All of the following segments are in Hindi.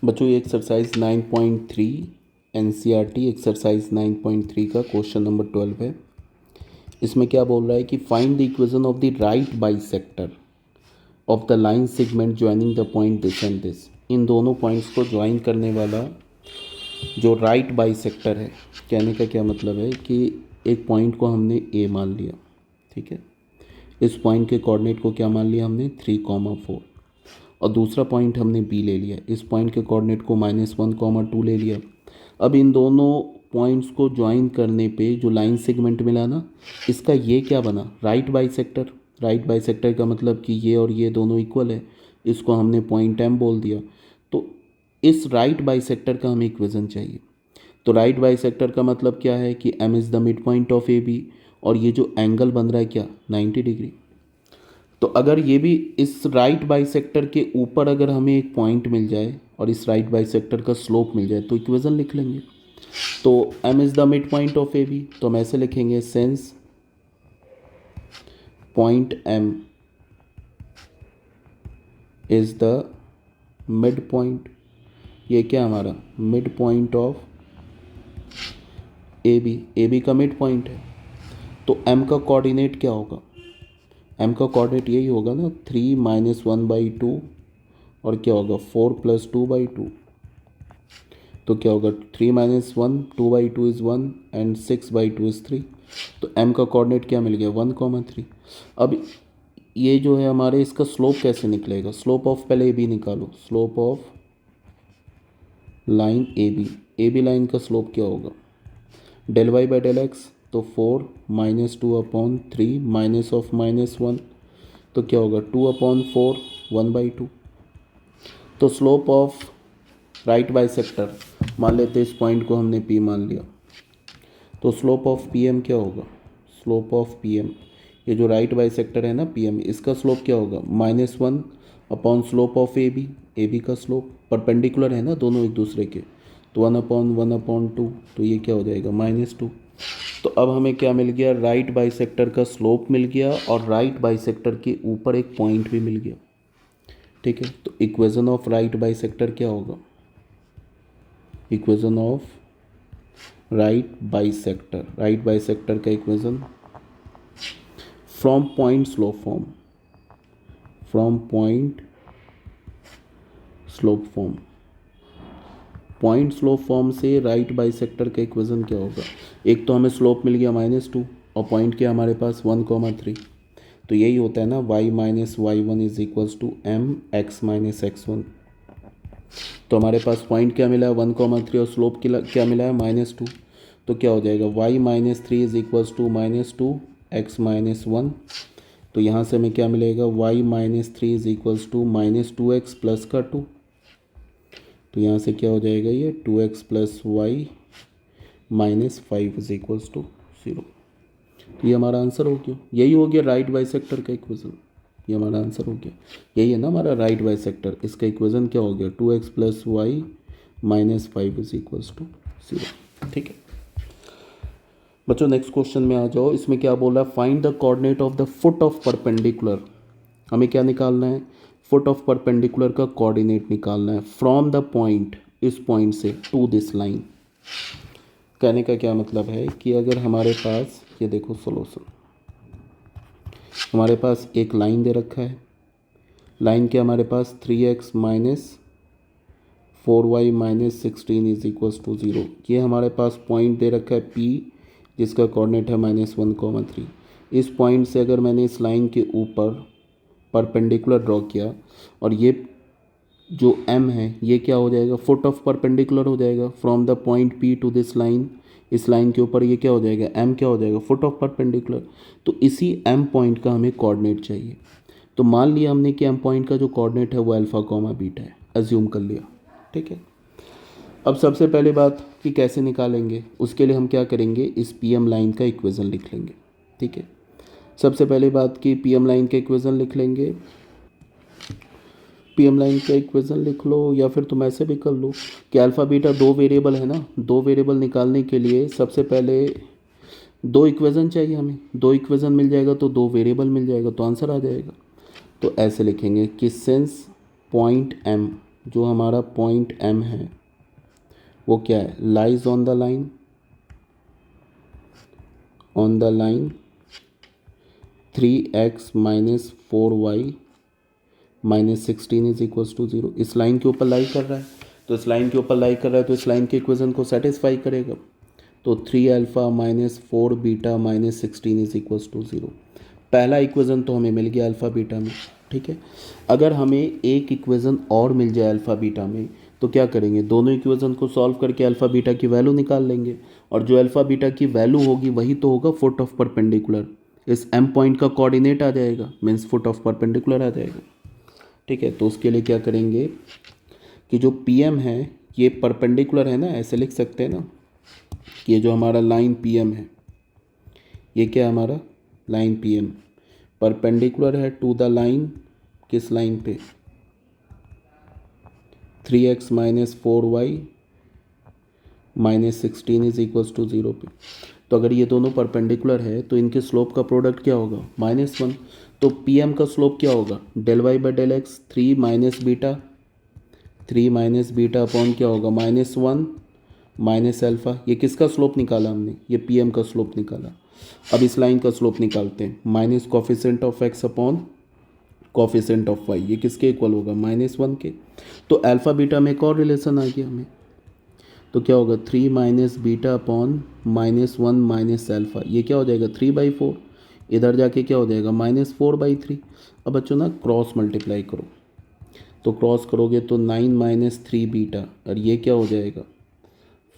बच्चों ये एक्सरसाइज 9.3 एनसीईआरटी एक्सरसाइज 9.3 का क्वेश्चन नंबर 12 है। इसमें क्या बोल रहा है कि find the equation of the right bisector of the line segment joining the point this and this. इन दोनों पॉइंट्स को ज्वाइन करने वाला जो राइट बाइसेक्टर है, कहने का क्या मतलब है कि एक पॉइंट को हमने ए मान लिया, ठीक है। इस पॉइंट के कोऑर्डिनेट को क्या मान लिया हमने 3,4 और दूसरा पॉइंट हमने बी ले लिया। इस पॉइंट के कोऑर्डिनेट को -1,2 ले लिया। अब इन दोनों पॉइंट्स को ज्वाइन करने पे जो लाइन सेगमेंट मिला ना, इसका ये क्या बना, राइट बाइसेक्टर। राइट बाइसेक्टर का मतलब कि ये और ये दोनों इक्वल है, इसको हमने पॉइंट एम बोल दिया। तो इस राइट बाइसेक्टर का हमें इक्वेशन चाहिए। तो राइट बाइसेक्टर का मतलब क्या है कि M is the mid point of A B, और ये जो एंगल बन रहा है क्या 90 डिग्री। तो अगर ये भी इस राइट बाइसेक्टर के ऊपर अगर हमें एक पॉइंट मिल जाए और इस राइट बाइसेक्टर का स्लोप मिल जाए तो इक्वेशन लिख लेंगे। तो m is the mid point of A B, तो हम ऐसे लिखेंगे since point m is the mid point, ये क्या हमारा mid point of A B का मिड पॉइंट है। तो m का कोऑर्डिनेट क्या होगा, m का कोऑर्डिनेट यही होगा ना 3 - 1/2 और क्या होगा 4 + 2/2। तो क्या होगा 3 - 1 2/2 इज़ 1 एंड 6/2 इज़ 3। तो m का कोऑर्डिनेट क्या मिल गया 1,3। अब ये जो है हमारे इसका स्लोप कैसे निकलेगा, स्लोप ऑफ पहले ए बी निकालो, slope of line A B line का स्लोप क्या होगा del y by del x। तो 4 - 2/3 माइनस ऑफ -1, तो क्या होगा 2/4 1/2। तो स्लोप ऑफ राइट बाइसेक्टर मान लेते इस पॉइंट को हमने P मान लिया, तो स्लोप ऑफ PM क्या होगा, स्लोप ऑफ PM, ये जो राइट बाइसेक्टर है ना PM, इसका स्लोप क्या होगा -1 स्लोप ऑफ ए बी का स्लोप परपेंडिकुलर है ना दोनों एक दूसरे के, तो 1/1/2, तो ये क्या हो जाएगा -2। तो अब हमें क्या मिल गया, राइट बाइसेक्टर का स्लोप मिल गया और राइट बाइसेक्टर के ऊपर एक पॉइंट भी मिल गया, ठीक है। तो इक्वेशन ऑफ राइट बाइसेक्टर क्या होगा, इक्वेशन ऑफ राइट बाइसेक्टर का equation from point slope form point slope form से राइट बाइसेक्टर का इक्वेशन क्या होगा। एक तो हमें स्लोप मिल गया -2 और पॉइंट क्या हमारे पास 1,3। तो यही होता है ना y - y1 is equals to m x - x1। तो हमारे पास पॉइंट क्या मिला है 1,3 और स्लोप क्या मिला है -2। तो क्या हो जाएगा y - 3 is equals to -2 x - 1। तो यहाँ से हमें क्या मिलेगा y - 3 is equals to -2x plus का 2। तो यहाँ से क्या हो जाएगा ये 2x + y - 5 is equals to 0। तो ये हमारा आंसर हो गया, यही हो गया राइट बाइसेक्टर का इक्वेशन, ये हमारा आंसर हो गया। यही है ना हमारा राइट बाइसेक्टर, इसका इक्वेशन क्या हो गया 2x + y - 5 is equals to 0, ठीक है। बच्चों नेक्स्ट क्वेश्चन में आ जाओ। इसमें क्या बोला, find the coordinate of the foot of perpendicular. हमें क्या निकालना है, फुट ऑफ परपेंडिकुलर का कोऑर्डिनेट निकालना है फ्रॉम द पॉइंट, इस पॉइंट से टू दिस लाइन। कहने का क्या मतलब है कि अगर हमारे पास ये देखो सोल्यूशन, हमारे पास एक लाइन दे रखा है, लाइन के हमारे पास 3x - 4y - 16 is equals to 0। ये हमारे पास पॉइंट दे रखा है P जिसका कोऑर्डिनेट है -1,3। इस पॉइंट से अगर मैंने इस लाइन के ऊपर परपेंडिकुलर ड्रॉ किया और ये जो M है ये क्या हो जाएगा फुट ऑफ परपेंडिकुलर हो जाएगा from the point P to this line. इस लाइन के ऊपर ये क्या हो जाएगा M क्या हो जाएगा फुट ऑफ परपेंडिकुलर। तो इसी M पॉइंट का हमें कोऑर्डिनेट चाहिए। तो मान लिया हमने कि M पॉइंट का जो कोऑर्डिनेट है वो अल्फ़ा कॉमा बीटा है, एज्यूम कर लिया, ठीक है। अब सबसे पहले बात कि कैसे निकालेंगे, उसके लिए हम क्या करेंगे, इस PM लाइन का इक्वेशन लिख लेंगे, ठीक है। सबसे पहले बात कि PM लाइन का इक्वेशन लिख लेंगे। PM लाइन का इक्वेशन लिख लो या फिर तुम ऐसे भी कर लो कि अल्फ़ा बीटा दो वेरिएबल है ना, दो वेरिएबल निकालने के लिए सबसे पहले दो इक्वेशन चाहिए हमें, दो इक्वेशन मिल जाएगा तो दो वेरिएबल मिल जाएगा तो आंसर आ जाएगा। तो ऐसे लिखेंगे कि सिंस पॉइंट M जो हमारा पॉइंट एम है वो क्या है, lies on the line, on the line 3x minus 4y minus 16 is equals to 0। इस लाइन के ऊपर लाई कर रहा है, तो इस लाइन के ऊपर लाई कर रहा है तो इस लाइन के इक्वेशन को सेटिस्फाई करेगा। तो 3 alpha minus 4 beta minus 16 is equals to 0। पहला इक्वेशन तो हमें मिल गया अल्फ़ा बीटा में, ठीक है। अगर हमें एक इक्वेशन और मिल जाए अल्फ़ा बीटा में तो क्या करेंगे, दोनों इक्वेशन को सॉल्व करके अल्फ़ा बीटा की वैल्यू निकाल लेंगे, और जो अल्फ़ा बीटा की वैल्यू होगी वही तो होगा फुट ऑफ परपेंडिकुलर। इस एम पॉइंट का कोऑर्डिनेट आ जाएगा, मीन्स फुट ऑफ परपेंडिकुलर आ जाएगा, ठीक है। तो उसके लिए क्या करेंगे कि जो पी एम है ये परपेंडिकुलर है ना, ऐसे लिख सकते हैं ना कि ये जो हमारा लाइन पी एम है ये क्या है, हमारा लाइन पी एम परपेंडिकुलर है टू द लाइन, किस लाइन पे, 3x minus 4y minus 16 is equals to 0 पे। तो अगर ये दोनों परपेंडिकुलर है तो इनके स्लोप का प्रोडक्ट क्या होगा, -1। तो पी एम का स्लोप क्या होगा, del Y by del X, 3 minus beta upon क्या होगा, -1 माइनस अल्फ़ा। ये किसका स्लोप निकाला हमने, ये पी एम का स्लोप निकाला। अब इस लाइन का स्लोप निकालते हैं, minus coefficient of X upon coefficient of Y, ये किसके इक्वल होगा, -1 के। तो अल्फ़ा बीटा में एक और रिलेशन आ गया हमें, तो क्या होगा 3 minus beta upon -1 minus alpha, ये क्या हो जाएगा 3/4, इधर जाके क्या हो जाएगा -4/3। अब बच्चों ना क्रॉस मल्टीप्लाई करो, तो क्रॉस करोगे तो 9 माइनस 3 बीटा, और ये क्या हो जाएगा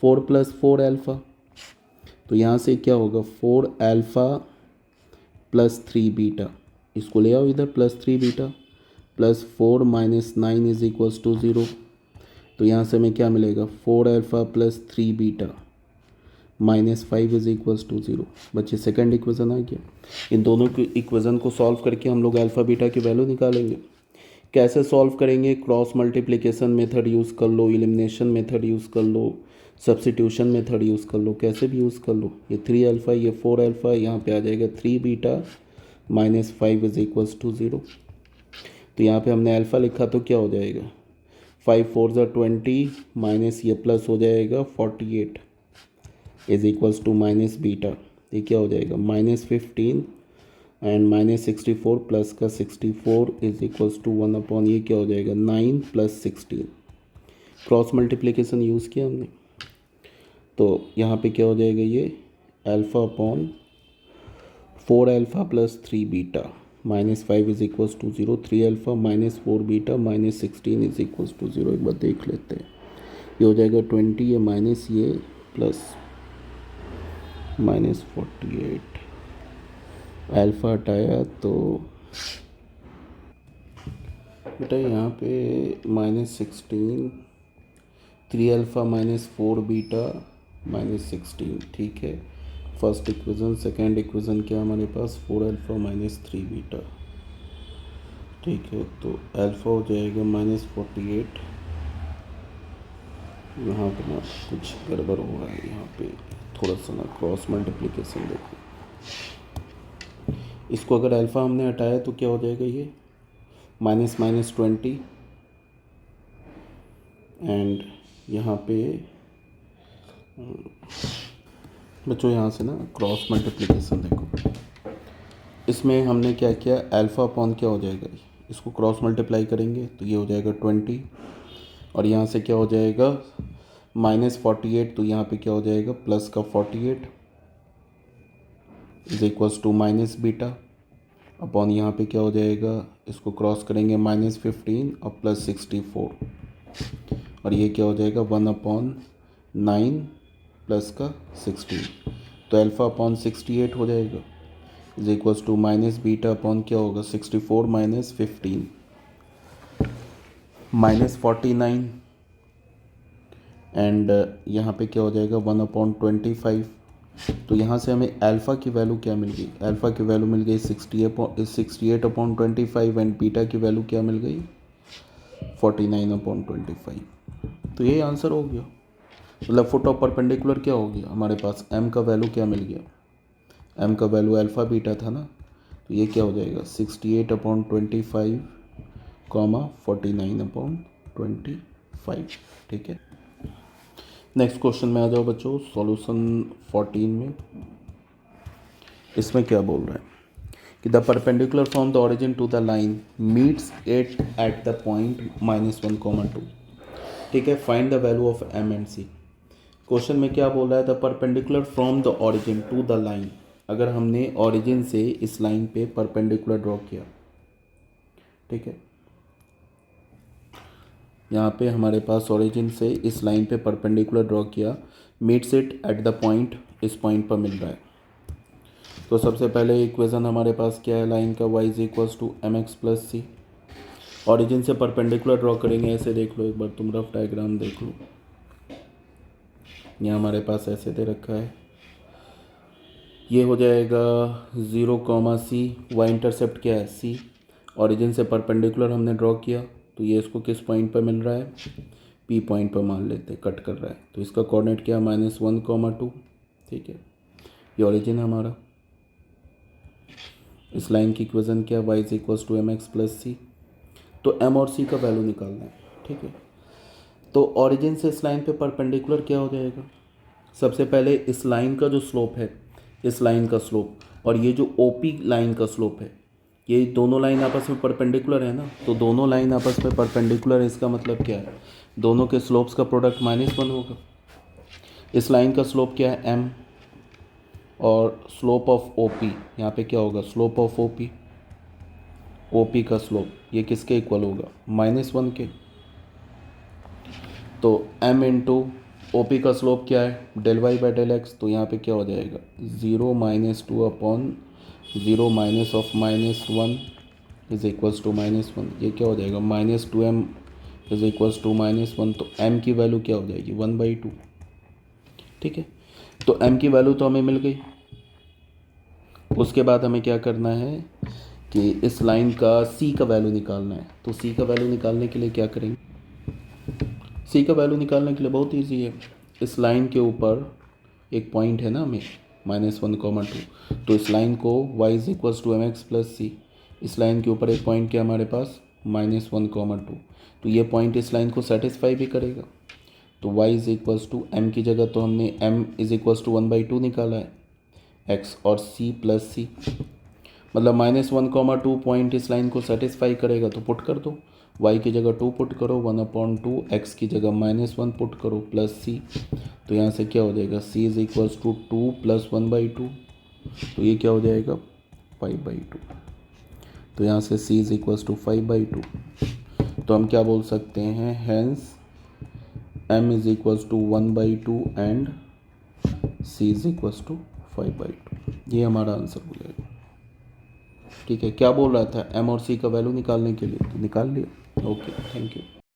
4 + 4 अल्फ़ा। तो यहाँ से क्या होगा 4 अल्फ़ा प्लस 3 बीटा, इसको ले आओ इधर, +3 beta plus 4 minus 9 is equals to 0। तो यहाँ से हमें क्या मिलेगा 4 alpha plus 3 beta minus 5 is equals to 0। बच्चे सेकंड इक्वेशन आ गया। इन दोनों की इक्वेशन को सॉल्व करके हम लोग अल्फ़ा बीटा की वैल्यू निकालेंगे। कैसे सॉल्व करेंगे, क्रॉस मल्टीप्लिकेशन मेथड यूज़ कर लो, एलिमिनेशन मेथड यूज़ कर लो, सब्स्टिट्यूशन मेथड यूज़ कर लो, कैसे भी यूज़ कर लो। ये 3 अल्फ़ा, ये 4 अल्फ़ा, यहाँ पे आ जाएगा 3 beta minus 5 is equals to 0। तो यहाँ पे हमने अल्फ़ा लिखा तो क्या हो जाएगा 5 4 ज़ा 20 माइनस ये प्लस हो जाएगा 48 is equals to minus beta, ये क्या हो जाएगा -15 एंड -64 प्लस का 64 इज इक्वल्स टू 1 अपॉन ये क्या हो जाएगा 9 + 16। क्रॉस मल्टीप्लिकेशन यूज़ किया हमने, तो यहाँ पे क्या हो जाएगा ये alpha upon 4 alpha plus 3 beta -5 is equals to 0, 3 alpha minus 4 beta minus 16 is equals to 0। एक बार देख लेते हैं, ये हो जाएगा 20, ये माइनस ये प्लस -48, अल्फ़ा हटाया तो बेटा यहाँ पे -16, 3 अल्फ़ा माइनस 4 बीटा -16, ठीक है। फर्स्ट इक्वेशन, सेकेंड इक्वेशन क्या हमारे पास 4 अल्फ़ा माइनस 3 बीटा, ठीक है। तो अल्फ़ा हो जाएगा -48, यहाँ पे ना कुछ गड़बड़ हो रहा है, यहाँ पे थोड़ा सा ना क्रॉस मल्टीप्लिकेशन देखो, इसको अगर अल्फ़ा हमने हटाया तो क्या हो जाएगा ये -20 एंड यहाँ पे बच्चों यहाँ से ना क्रॉस मल्टीप्लिकेशन देखो, इसमें हमने क्या किया अल्फ़ा अपॉन क्या हो जाएगा, इसको क्रॉस मल्टीप्लाई करेंगे तो ये हो जाएगा 20, और यहाँ से क्या हो जाएगा -48, तो यहाँ पे क्या हो जाएगा प्लस का 48 is equals to minus beta upon यहाँ पे क्या हो जाएगा, इसको क्रॉस करेंगे -15 और प्लस 64, और ये क्या हो जाएगा 1/9 प्लस का 16, तो अल्फ़ा अपॉन 68 हो जाएगा is equals to minus beta upon क्या होगा 64 माइनस 15 -49 एंड यहाँ पे क्या हो जाएगा 1/25। तो यहाँ से हमें अल्फ़ा की वैल्यू क्या मिल गई, अल्फ़ा की वैल्यू मिल गई 68/25 एंड बीटा की वैल्यू क्या मिल गई 49/25। तो ये आंसर हो गया, मतलब फुट ऑफ परपेंडिकुलर क्या हो गया हमारे पास, एम का वैल्यू क्या मिल गया, एम का वैल्यू अल्फ़ा बीटा था ना, तो ये क्या हो जाएगा 68/25 49/25। 25। ठीक है, नेक्स्ट क्वेश्चन में आ जाओ बच्चों, सॉल्यूशन 14 में। इसमें क्या बोल रहा है कि the perpendicular from the origin to the line meets it at the point -1, 2। ठीक है, find the value of M and C. Question में क्या बोल रहा है, the perpendicular from the origin to the line. अगर हमने ओरिजिन से इस लाइन पे परपेंडिकुलर ड्रॉ किया, ठीक है, यहाँ पे हमारे पास ओरिजिन से इस लाइन पे परपेंडिकुलर ड्रॉ किया, meets it at the point, इस पॉइंट पर मिल रहा है। तो सबसे पहले इक्वेशन हमारे पास क्या है लाइन का, y is equals to M x plus C. Origin से परपेंडिकुलर ड्रॉ करेंगे, ऐसे देख लो एक बार तुम, रफ डायग्राम देख लो। यहाँ हमारे पास ऐसे दे रखा है, ये हो जाएगा 0, c, y इंटरसेप्ट क्या है c। ऑरिजिन से परपेंडिकुलर हमने ड्रॉ किया, तो ये इसको किस पॉइंट पर मिल रहा है, p पॉइंट पर मान लेते, कट कर रहा है, तो इसका कोऑर्डिनेट क्या है -1, 2। ठीक है, ये ऑरिजिन हमारा। इस लाइन की इक्वेशन क्या है, y is equals to M x plus c. तो m और c का वैल्यू निकालना है। ठीक है, तो ऑरिजिन से इस लाइन पे परपेंडिकुलर क्या हो जाएगा, सबसे पहले इस लाइन का जो स्लोप है, इस लाइन का स्लोप, और ये जो ओपी लाइन का स्लोप है, ये दोनों लाइन आपस में परपेंडिकुलर है ना, तो दोनों लाइन आपस में परपेंडिकुलर है, इसका मतलब क्या है, दोनों के स्लोप्स का प्रोडक्ट -1 होगा। इस लाइन का स्लोप क्या है m, और स्लोप ऑफ OP यहाँ पे क्या होगा, स्लोप ऑफ OP का स्लोप, ये किसके इक्वल होगा, -1 के। तो m इंटू OP का स्लोप क्या है, ∂y/∂x, तो यहाँ पे क्या हो जाएगा 0 -2 upon 0 minus of -1 is equals to -1, ये क्या हो जाएगा -2m इज इक्वल्स टू -1। तो m की वैल्यू क्या हो जाएगी 1/2। ठीक है, तो m की वैल्यू तो हमें मिल गई। उसके बाद हमें क्या करना है कि इस लाइन का c का वैल्यू निकालना है। तो c का वैल्यू निकालने के लिए क्या करेंगे, c का वैल्यू निकालने के लिए बहुत इजी है। इस लाइन के ऊपर एक पॉइंट है ना हमें -1, 2, तो इस लाइन को y is equals to M x plus c. इस लाइन के ऊपर एक पॉइंट क्या हमारे पास -1, 2, तो ये पॉइंट इस लाइन को सेटिस्फाई भी करेगा। तो y is equals to m की जगह तो हमने m इज इक्वल्स टू 1/2 निकाला है, x और c प्लस सी, मतलब -1, 2 पॉइंट इस लाइन को सेटिस्फाई करेगा, तो पुट कर दो, y की जगह 2 पुट करो, 1/2, x की जगह -1 पुट करो, प्लस c। तो यहाँ से क्या हो जाएगा, c is equals to 2 plus 1/2, तो ये क्या हो जाएगा 5/2। तो यहाँ से c इज इक्वल्स टू 5/2। तो हम क्या बोल सकते हैं, hence m is equals to 1/2 and c is equals to 5/2। ये हमारा आंसर हो जाएगा। ठीक है, क्या बोल रहा था, m और c का वैल्यू निकालने के लिए, तो निकाल लिया। Okay, thank you.